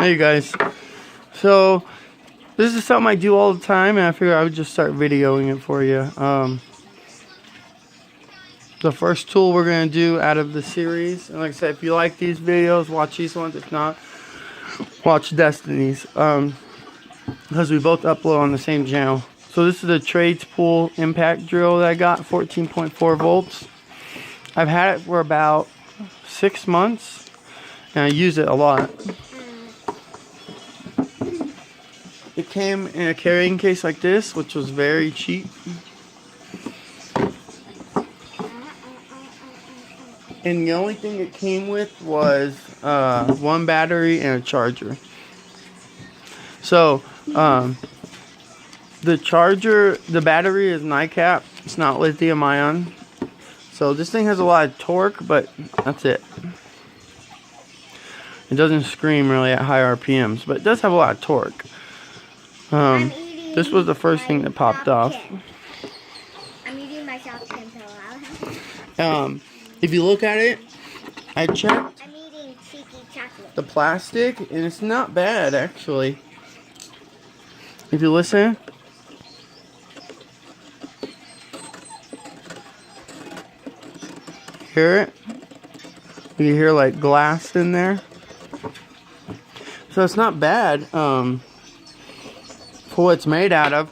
Hey guys, so this is something I do all the time, and I figured I would just start videoing it for you. The first tool we're going to do out of the series, and like I said, if you like these videos, watch these ones. If not, watch Destiny's, because we both upload on the same channel. So this is a trades pool impact drill that I got, 14.4 volts. I've had it for about 6 months, and I use it a lot. It came in a carrying case like this, which was very cheap. And the only thing it came with was one battery and a charger. So, the battery is NiCap. It's not lithium ion. So this thing has a lot of torque, but that's it. It doesn't scream really at high RPMs, but it does have a lot of torque. This was the first thing that popped off. I'm eating my soft cream If you look at it, I checked I'm eating cheeky chocolate. the plastic, and it's not bad actually. If you listen, hear it? You hear like glass in there, so it's not bad. For what it's made out of.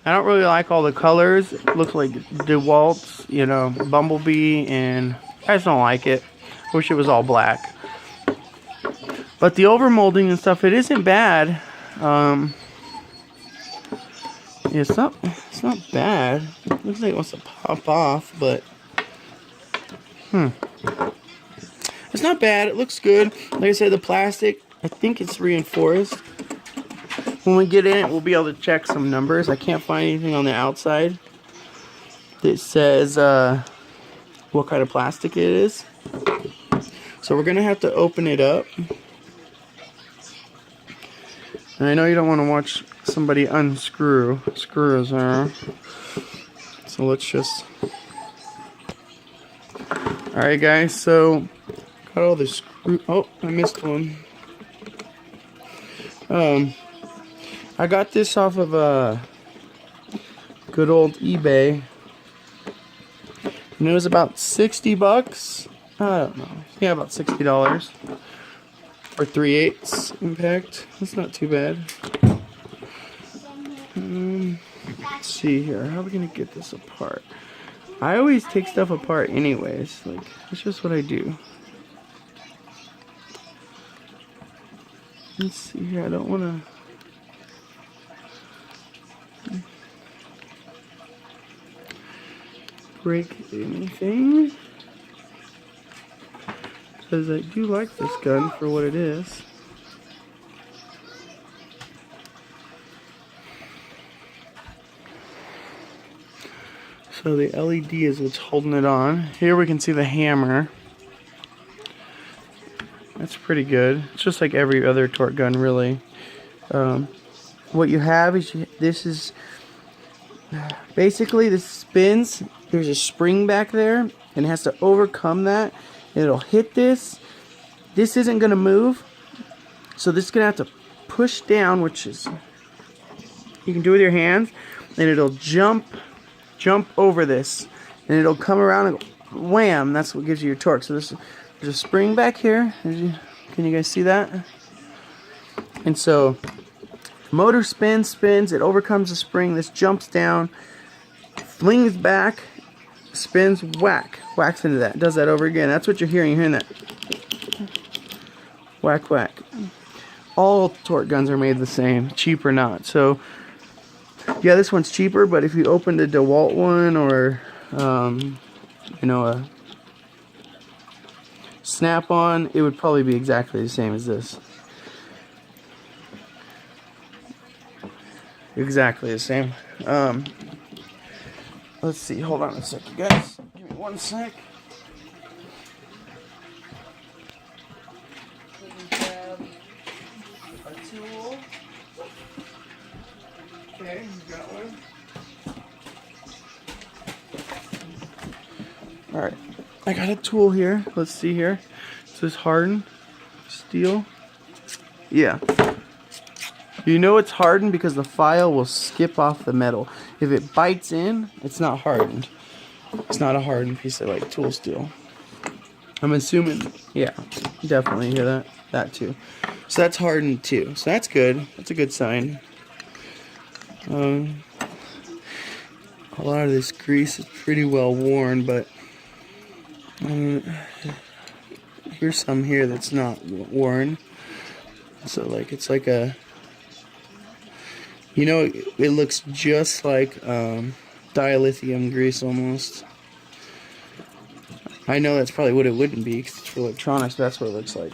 I don't really like all the colors. It looks like DeWalt's, you know, Bumblebee, and I just don't like it. Wish it was all black. But the overmolding and stuff, it isn't bad. It's not bad. It looks like it wants to pop off, but it's not bad. It looks good. Like I said, the plastic, I think it's reinforced. When we get in it, we'll be able to check some numbers. I can't find anything on the outside that says what kind of plastic it is. So we're going to have to open it up. And I know you don't want to watch somebody unscrew screws there. So let's just... Alright guys, so got all the screw... Oh, I missed one. I got this off of good old eBay, and it was about 60 bucks. I don't know. Yeah, about $60 for 3/8 impact. That's not too bad. Let's see here. How are we gonna get this apart? I always take stuff apart anyways. Like, that's just what I do. Let's see here. I don't want to. Break anything, because I do like this gun for what it is. So the LED is what's holding it on. Here we can see the hammer. That's pretty good. It's just like every other torque gun, really. What you have is this is basically, this spins. There's a spring back there, and it has to overcome that. It'll hit this. This isn't going to move, so this is going to have to push down, which is, you can do with your hands, and it'll jump over this, and it'll come around and go, wham. That's what gives you your torque. So there's a spring back here. Can you guys see that? And so motor spins, it overcomes the spring. This jumps down, flings back, spins, whacks into that. Does that over again. That's what you're hearing. You're hearing that. Whack, whack. All torque guns are made the same, cheap or not. So, yeah, this one's cheaper, but if you opened a DeWalt one or, you know, a Snap-on, it would probably be exactly the same as this. Exactly the same. Let's see. Hold on a sec, you guys. Give me one sec. Grab a tool. Okay, you got one. All right, I got a tool here. Let's see here. This is hardened steel. Yeah. You know it's hardened because the file will skip off the metal. If it bites in, it's not hardened. It's not a hardened piece of like tool steel. I'm assuming, yeah, definitely hear that. That too. So that's hardened too. So that's good. That's a good sign. A lot of this grease is pretty well worn, but here's some here that's not worn. So like it's like a, you know, it looks just like dilithium grease almost. I know that's probably what it wouldn't be because it's for electronics, but that's what it looks like.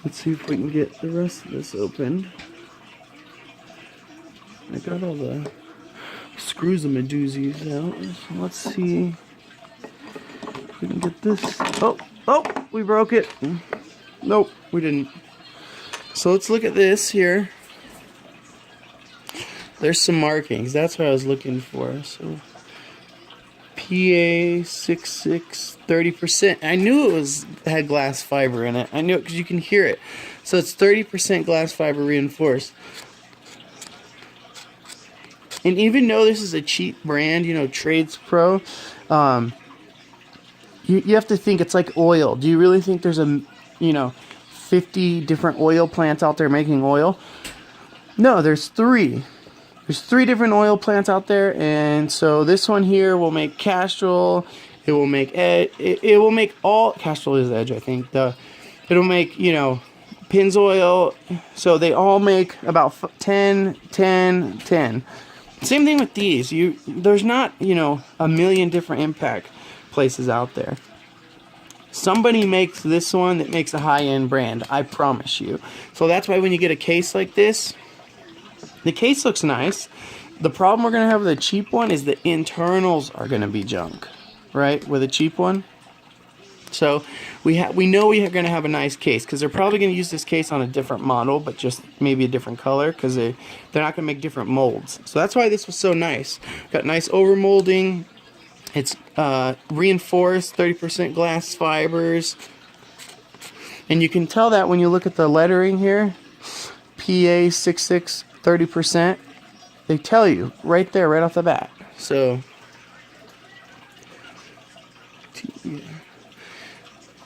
Let's see if we can get the rest of this opened. I got all the screws and doozies out. Let's see if we can get this. Oh, we broke it. Nope, we didn't. So let's look at this here. There's some markings. That's what I was looking for. So PA66 30%. I knew it had glass fiber in it. I knew it because you can hear it. So it's 30% glass fiber reinforced. And even though this is a cheap brand, you know, Trades Pro, you have to think it's like oil. Do you really think there's 50 different oil plants out there making oil? No, there's 3. There's 3 different oil plants out there, and so this one here will make Castrol. It will make it will make all Castrol is Edge, I think. It'll make, you know, Pennzoil. So they all make about 10, 10, 10. Same thing with these. There's not, you know, a million different impact places out there. Somebody makes this one that makes a high-end brand, I promise you. So that's why when you get a case like this, the case looks nice. The problem we're going to have with a cheap one is the internals are going to be junk, right? With a cheap one. So we know we are going to have a nice case because they're probably going to use this case on a different model, but just maybe a different color because they're not going to make different molds. So that's why this was so nice. Got nice over molding. It's reinforced 30% glass fibers. And you can tell that when you look at the lettering here. PA66 30%. They tell you right there, right off the bat. So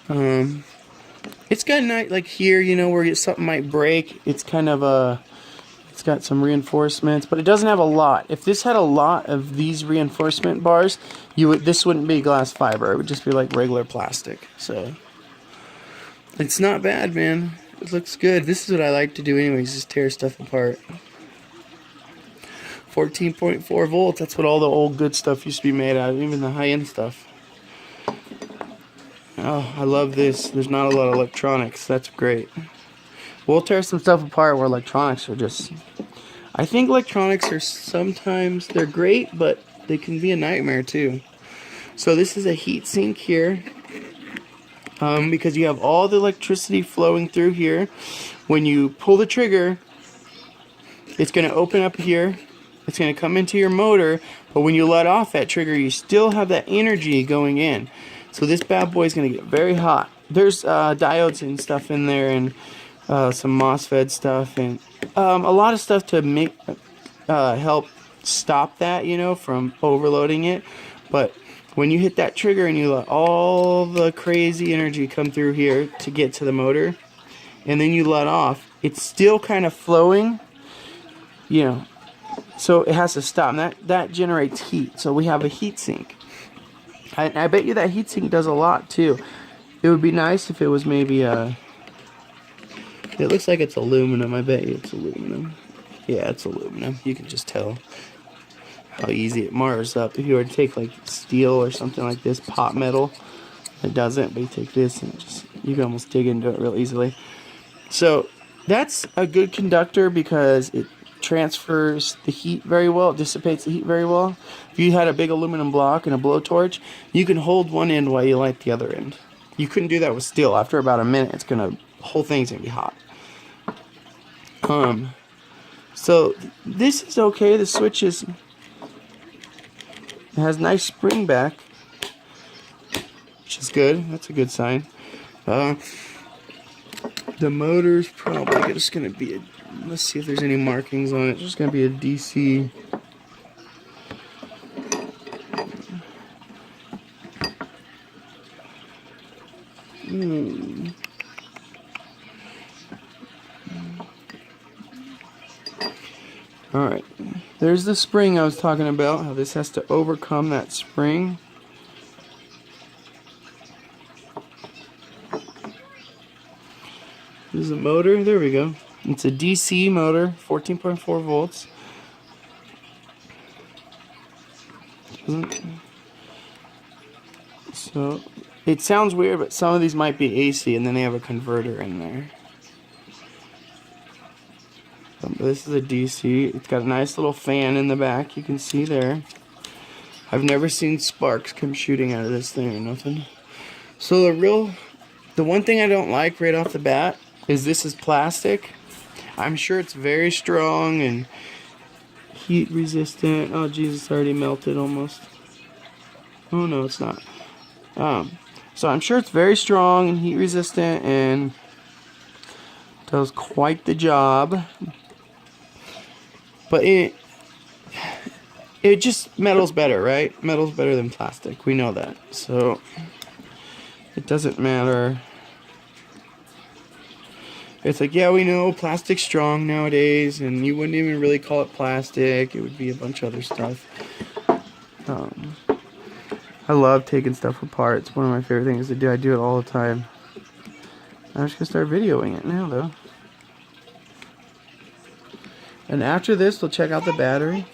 it's got nice, like here, you know, where something might break. It's kind of it's got some reinforcements, but it doesn't have a lot. If this had a lot of these reinforcement bars, this wouldn't be glass fiber. It would just be like regular plastic. So it's not bad, man. It looks good. This is what I like to do anyways, just tear stuff apart. 14.4 volts. That's what all the old good stuff used to be made out of, even the high-end stuff. Oh, I love this. There's not a lot of electronics. That's great. We'll tear some stuff apart where electronics are just... I think electronics are sometimes... They're great, but they can be a nightmare too. So this is a heat sink here. Because you have all the electricity flowing through here. When you pull the trigger, it's going to open up here. It's going to come into your motor. But when you let off that trigger, you still have that energy going in. So this bad boy is going to get very hot. There's diodes and stuff in there, and some MOSFET stuff, and a lot of stuff to make help stop that, you know, from overloading it. But when you hit that trigger and you let all the crazy energy come through here to get to the motor, and then you let off, it's still kind of flowing, you know, so it has to stop, and that generates heat. So we have a heat sink. I bet you that heat sink does a lot too. It would be nice if it was maybe it looks like it's aluminum. I bet you it's aluminum. Yeah, it's aluminum. You can just tell how easy it mars up. If you were to take like steel or something like this, pot metal, it doesn't, but you take this and you can almost dig into it real easily. So that's a good conductor because it transfers the heat very well. It dissipates the heat very well. If you had a big aluminum block and a blowtorch, you can hold one end while you light the other end. You couldn't do that with steel. After about a minute, the whole thing's gonna be hot. So this is okay. The switch it has nice spring back. which is good. That's a good sign. The motor's probably just gonna be a, let's see if there's any markings on it. It's just gonna be a DC. Alright, there's the spring I was talking about, how this has to overcome that spring. This is a motor, there we go. It's a DC motor, 14.4 volts. So, it sounds weird, but some of these might be AC, and then they have a converter in there. This is a DC. It's got a nice little fan in the back, you can see there. I've never seen sparks come shooting out of this thing or nothing. So the one thing I don't like right off the bat is this is plastic. I'm sure it's very strong and heat resistant. Oh Jesus, already melted almost. Oh no, it's not. So I'm sure it's very strong and heat resistant and does quite the job. But it just, metal's better, right? Metal's better than plastic. We know that. So it doesn't matter. It's like, yeah, we know plastic's strong nowadays, and you wouldn't even really call it plastic. It would be a bunch of other stuff. I love taking stuff apart. It's one of my favorite things to do. I do it all the time. I'm just gonna start videoing it now, though. And after this, we'll check out the battery.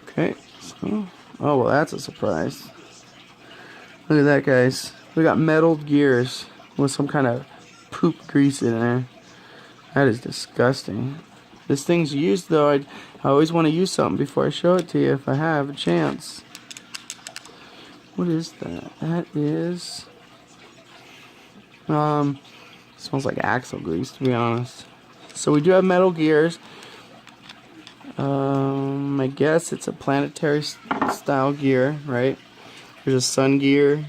Okay, so, oh well, that's a surprise. Look at that, guys. We got metal gears with some kind of poop grease in there. That is disgusting. This thing's used, though. I always want to use something before I show it to you if I have a chance. What is that? That is... smells like axle grease, to be honest. So we do have metal gears. I guess it's a planetary style gear, right? There's a sun gear.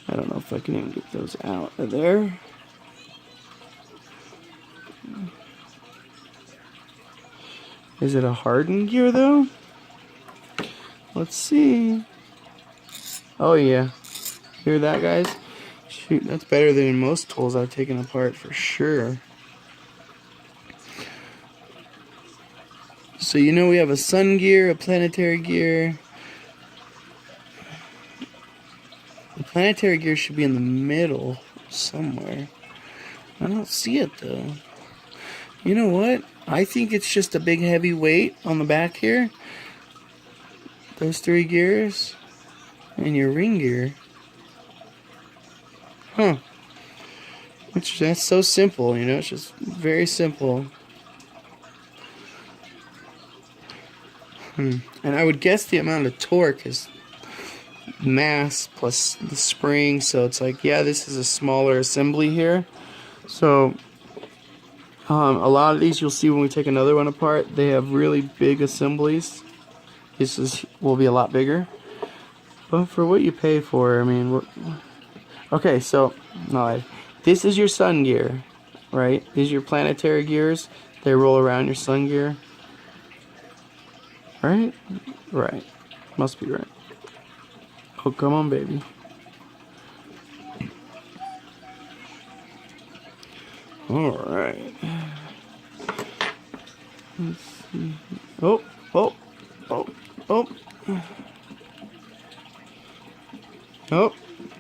I don't know if I can even get those out of there. Is it a hardened gear though? Let's see. Oh yeah. Hear that, guys? Shoot, that's better than most tools I've taken apart for sure. So you know we have a sun gear, a planetary gear. The planetary gear should be in the middle somewhere. I don't see it though. You know what? I think it's just a big heavy weight on the back here. Those three gears. And your ring gear. Huh. That's so simple, you know, it's just very simple. And I would guess the amount of torque is mass plus the spring, so it's like, yeah, this is a smaller assembly here. So a lot of these you'll see when we take another one apart, they have really big assemblies. This will be a lot bigger. But for what you pay for, I mean, okay, so no, this is your sun gear, right? These are your planetary gears. They roll around your sun gear. Right? Right. Must be right. Oh, come on, baby. Alright. Let's see. Oh, oh, oh, oh. Oh,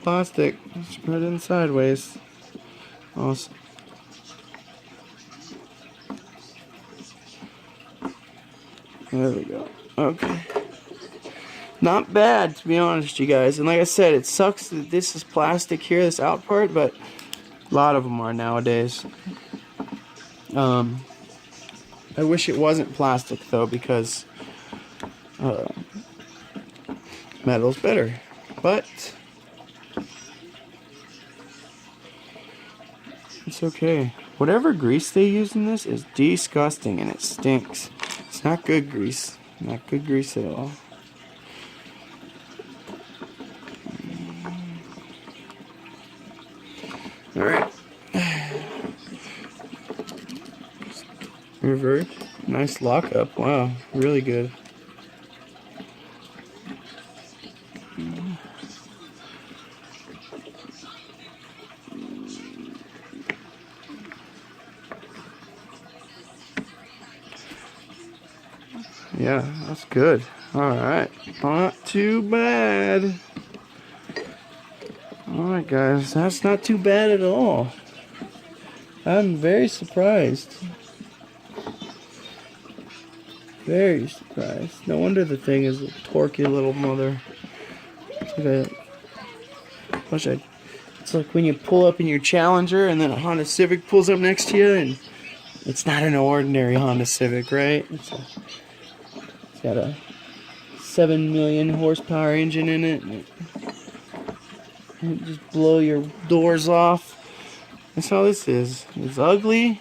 plastic. Spread in sideways. Awesome. There we go. Okay. Not bad, to be honest, you guys. And like I said, it sucks that this is plastic here, this out part, but a lot of them are nowadays. I wish it wasn't plastic, though, because metal's better. But it's okay. Whatever grease they use in this is disgusting, and it stinks. It's It's not good grease. Not good grease at all. Alright. Reverse. Nice lockup. Wow. Really good. Yeah, that's good. Alright. Not too bad. Alright guys, that's not too bad at all. I'm very surprised. Very surprised. No wonder the thing is a torquey little mother. It's like when you pull up in your Challenger and then a Honda Civic pulls up next to you, and it's not an ordinary Honda Civic, right? It's got a 7 million horsepower engine in it, and it just blow your doors off. That's all this is. It's ugly.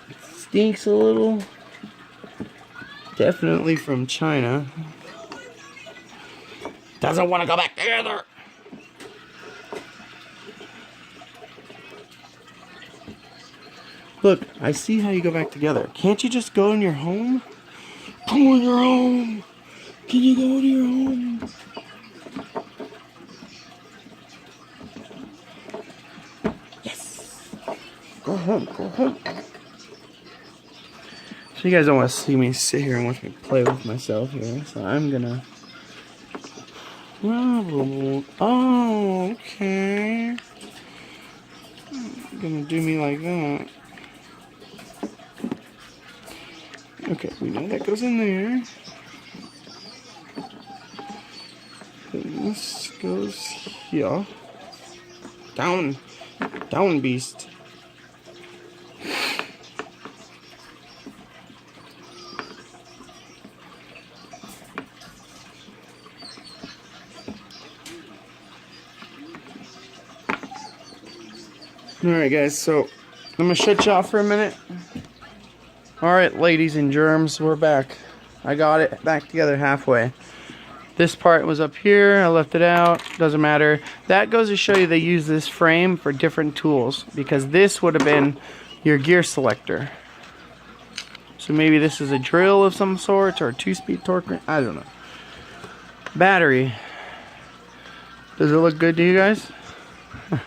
It stinks a little. Definitely from China. Doesn't want to go back together. Look, I see how you go back together. Can't you just go in your home? Go in your home. Can you go to your home? Yes. Go home. Go home. So you guys don't want to see me sit here and watch me play with myself here. So I'm gonna. Oh, okay. You're gonna do me like that. Okay, we know that goes in there. Then this goes here. Down. Down, beast. Alright guys, so I'm gonna shut you off for a minute. Alright ladies and germs, we're back. I got it back together halfway. This part was up here, I left it out, doesn't matter. That goes to show you they use this frame for different tools, because this would have been your gear selector. So maybe this is a drill of some sort, or a 2-speed torque wrench, I don't know. Battery. Does it look good to you guys?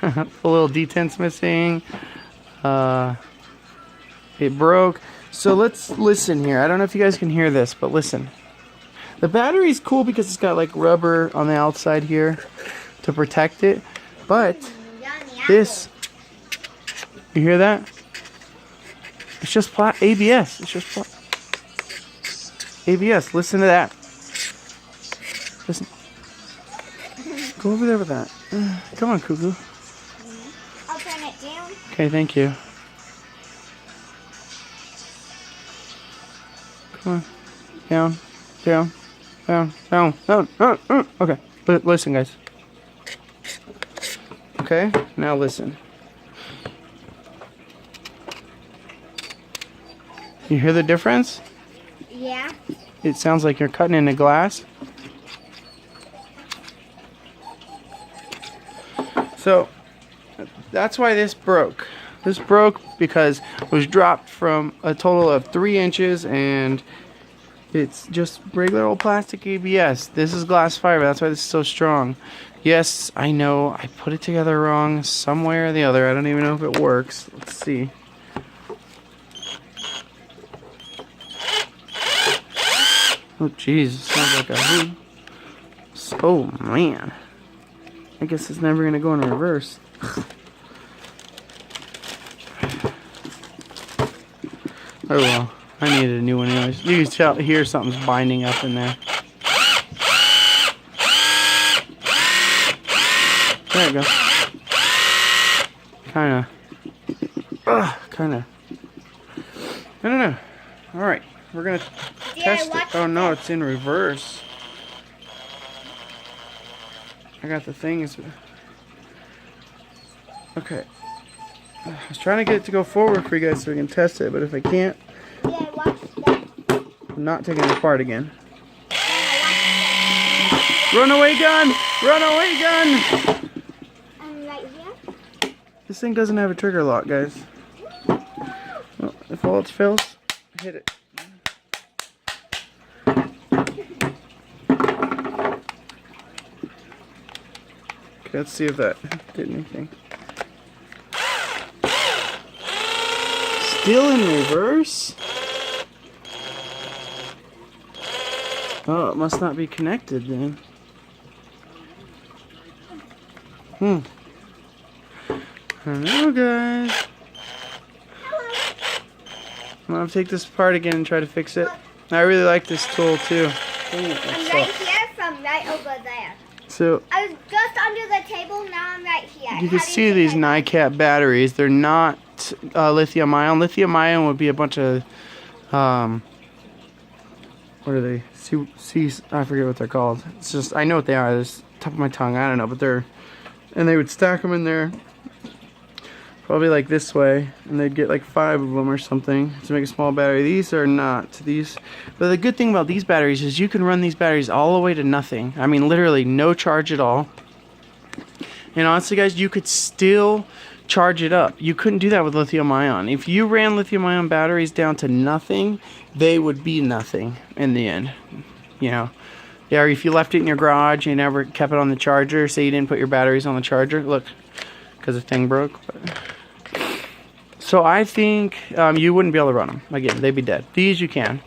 A little detents missing. It broke. So let's listen here. I don't know if you guys can hear this, but listen. The battery's cool because it's got like rubber on the outside here to protect it. But this, you hear that? It's just ABS. It's just ABS. Listen to that. Listen. Go over there with that. Come on, Cuckoo. I'll turn it down. Okay, thank you. Come on. Down. Down. Down. Down. Down. Down. Okay. Listen, guys. Okay? Now listen. You hear the difference? Yeah. It sounds like you're cutting into glass. So, that's why this broke. This broke because it was dropped from a total of 3 inches, and it's just regular old plastic ABS. This is glass fiber, that's why this is so strong. Yes, I know, I put it together wrong some way or the other. I don't even know if it works. Let's see. Oh jeez, sounds like a hoop. Oh man. I guess it's never gonna go in reverse. Oh well, I needed a new one anyways. You can hear something's binding up in there. There you go. Kinda. I don't know. Alright, we're gonna test it. Oh no, it's in reverse. I got the things. Okay. I was trying to get it to go forward for you guys so we can test it, but if I can't, Yeah, not taking it apart again. Runaway gun! Runaway gun! Right here. This thing doesn't have a trigger lock, guys. Well, if all else fails, hit it. Okay, let's see if that did anything. Still in reverse? Oh, it must not be connected then. I don't know, guys. I'm gonna take this apart again and try to fix it. I really like this tool too. I'm right here from right over there. So I was just under the table, now I'm right here. you can see these NiCap batteries. They're not lithium ion. Lithium ion would be a bunch of what are they? I forget what they're called. It's just, I know what they are. It's top of my tongue. I don't know, but they're, and they would stack them in there, probably like this way, and they'd get like 5 of them or something to make a small battery. These are not these, but the good thing about these batteries is you can run these batteries all the way to nothing. I mean, literally no charge at all. And honestly, guys, you could still charge it up. You couldn't do that with lithium ion. If you ran lithium ion batteries down to nothing, they would be nothing in the end. You know, yeah, or if you left it in your garage, you never kept it on the charger, say you didn't put your batteries on the charger, look, because the thing broke. So I think you wouldn't be able to run them. Again, they'd be dead. These you can.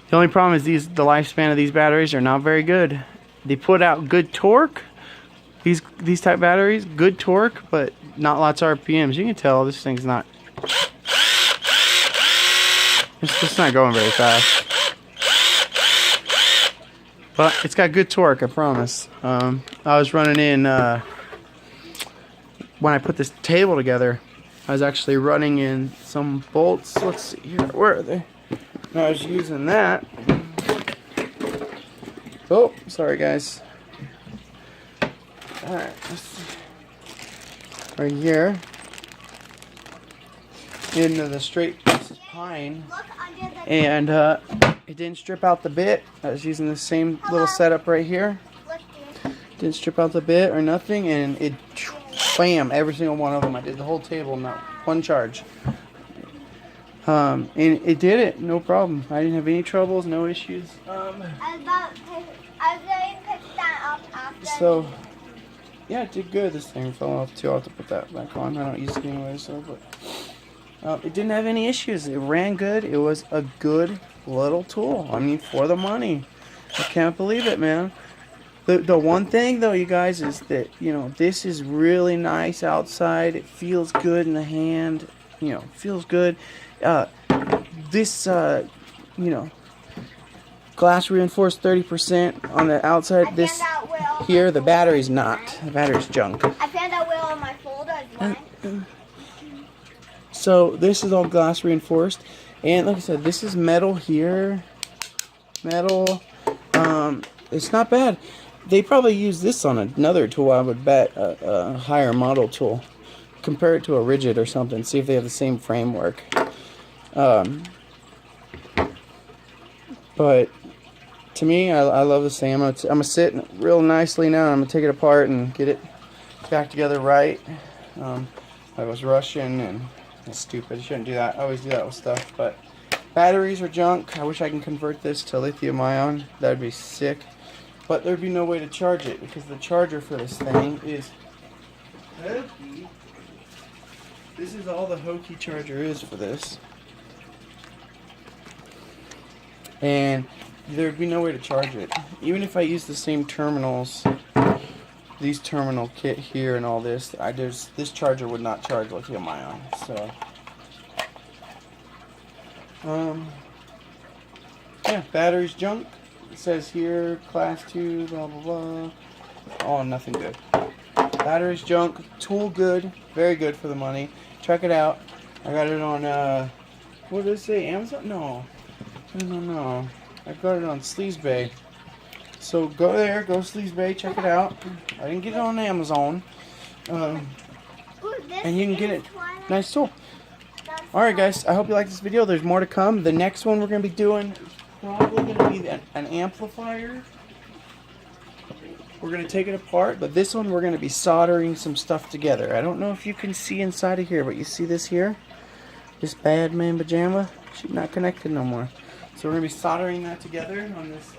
The only problem is the lifespan of these batteries are not very good. They put out good torque. These type batteries, good torque, but not lots of RPMs. You can tell this thing's not. It's just not going very fast. But it's got good torque, I promise. I was running in when I put this table together. I was actually running in some bolts. Let's see here. Where are they? I was using that. Oh, sorry guys. Alright, let's see. Right here. Into the straight piece of pine. And it didn't strip out the bit. I was using the same little setup right here. Didn't strip out the bit or nothing, and it bam, every single one of them. I did the whole table, not one charge. And it did it, no problem. I didn't have any troubles, no issues. I was going to pick that up after. So, yeah, it did good. This thing fell off too. I'll have to put that back on. I don't use it anyway, so, but it didn't have any issues. It ran good. It was a good little tool. I mean, for the money. I can't believe it, man. The one thing though, you guys, is that, you know, this is really nice outside. It feels good in the hand. You know, feels good. This, you know, glass reinforced 30% on the outside. This here, the battery's not. The battery's junk. I found out where all my folders went. So this is all glass reinforced, and like I said, this is metal here. Metal. It's not bad. They probably use this on another tool, I would bet, a higher model tool. Compare it to a rigid or something, see if they have the same framework. But to me, I love this thing. I'm gonna sit real nicely now, and I'm gonna take it apart and get it back together right. I was rushing, and that's stupid. I shouldn't do that. I always do that with stuff. But batteries are junk. I wish I can convert this to lithium ion. That'd be sick. But there'd be no way to charge it, because the charger for this thing is hokey. This is all the hokey charger is for this. And there'd be no way to charge it. Even if I use the same terminals, these terminal kit here and all this, this charger would not charge lithium ion. So, yeah, battery's junk. It says here, class 2, blah, blah, blah. Oh, nothing good. Battery's junk, tool good, very good for the money. Check it out. I got it on, what did it say, Amazon? No. No. I got it on Sleaze Bay. So go there, go Sleaze Bay, check it out. I didn't get it on Amazon. And you can get it. Nice tool. Alright guys, I hope you like this video. There's more to come. The next one we're going to be doing probably going to be an amplifier. We're going to take it apart, but this one we're going to be soldering some stuff together. I don't know if you can see inside of here, but you see this here? This bad man pajama? She's not connected no more. So we're going to be soldering that together on this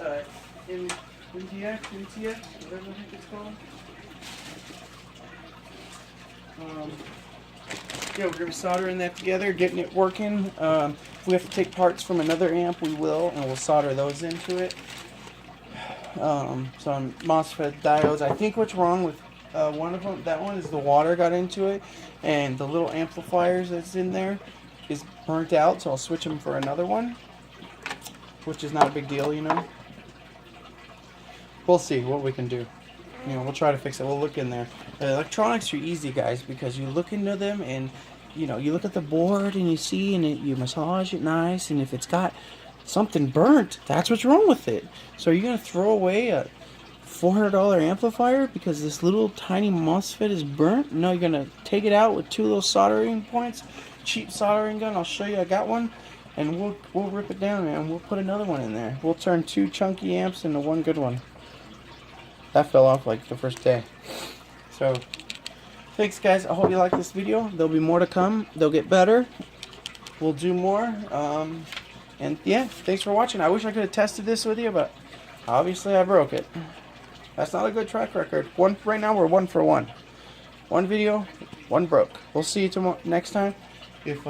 injoy, whatever the heck it's called. Yeah, we're going to be soldering that together, getting it working. If we have to take parts from another amp, we will, and we'll solder those into it. Some MOSFET diodes. I think what's wrong with one of them, that one is the water got into it, and the little amplifiers that's in there is burnt out, so I'll switch them for another one, which is not a big deal, you know. We'll see what we can do. You know, we'll try to fix it. We'll look in there. The electronics are easy, guys, because you look into them and, you know, you look at the board and you see, and you massage it nice, and if it's got something burnt, that's what's wrong with it. So are you going to throw away a $400 amplifier because this little tiny MOSFET is burnt? No, you're going to take it out with 2 little soldering points, cheap soldering gun. I'll show you. I got one, and we'll rip it down, man. We'll put another one in there. We'll turn 2 chunky amps into 1 good one. That fell off like the first day. So, thanks guys. I hope you like this video. There'll be more to come. They'll get better. We'll do more. And yeah, thanks for watching. I wish I could have tested this with you, but obviously I broke it. That's not a good track record. Right now we're 1 for 1. 1 video, 1 broke. We'll see you tomorrow next time if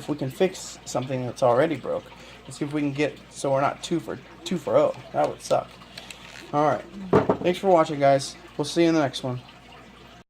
we can fix something that's already broke. Let's see if we can get so we're not 2 for 0. That would suck. Alright. Thanks for watching, guys. We'll see you in the next one.